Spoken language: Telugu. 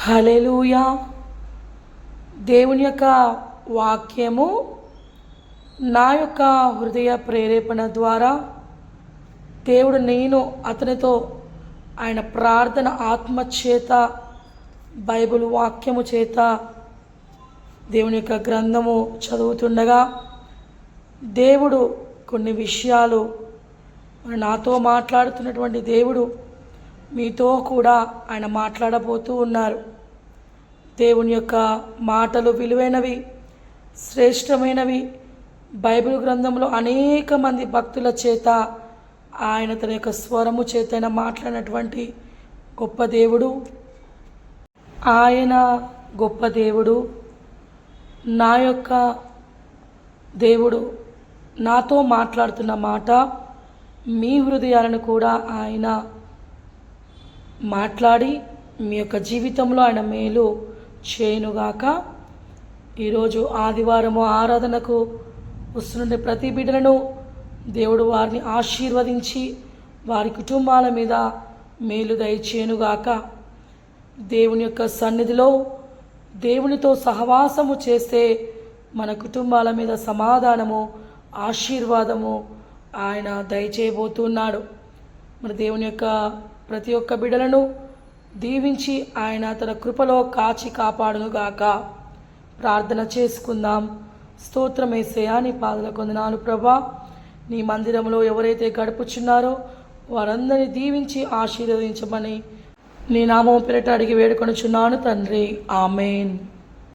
హల్లెలూయా. దేవుని యొక్క వాక్యము నా యొక్క హృదయ ప్రేరేపణ ద్వారా దేవుడు నేను అతనితో ఆయన ప్రార్థన ఆత్మ చేత బైబిల్ వాక్యము చేత దేవుని యొక్క గ్రంథము చదువుతుండగా దేవుడు కొన్ని విషయాలు నాతో మాట్లాడుతున్నటువంటి దేవుడు మీతో కూడా ఆయన మాట్లాడబోతూ ఉన్నారు. దేవుని యొక్క మాటలు విలువైనవి, శ్రేష్టమైనవి. బైబిల్ గ్రంథంలో అనేక మంది భక్తుల చేత ఆయన తన యొక్క స్వరము చేత ఆయన మాట్లాడినటువంటి గొప్ప దేవుడు. ఆయన గొప్ప దేవుడు. నా యొక్క దేవుడు నాతో మాట్లాడుతున్న మాట మీ హృదయాలను కూడా ఆయన మాట్లాడి మీ యొక్క జీవితంలో ఆయన మేలు చేయునుగాక. ఈరోజు ఆదివారము ఆరాధనకు వస్తున్న ప్రతి బిడ్డలను దేవుడు వారిని ఆశీర్వదించి వారి కుటుంబాల మీద మేలు దయచేయునుగాక. దేవుని యొక్క సన్నిధిలో దేవునితో సహవాసము చేస్తే మన కుటుంబాల మీద సమాధానము, ఆశీర్వాదము ఆయన దయచేయబోతున్నాడు. మన దేవుని యొక్క ప్రతి ఒక్క బిడ్డలను దీవించి ఆయన తన కృపలో కాచి కాపాడునుగాక. ప్రార్థన చేసుకుందాం. స్తోత్రం యేసయ్యా, నీ పాదలకు వందనాలు ప్రభా. నీ మందిరంలో ఎవరైతే గడుపుచున్నారో వారందరినీ దీవించి ఆశీర్వదించమని నీ నామం పేరిట అడిగి వేడుకొనుచున్నాను తండ్రి. ఆమేన్.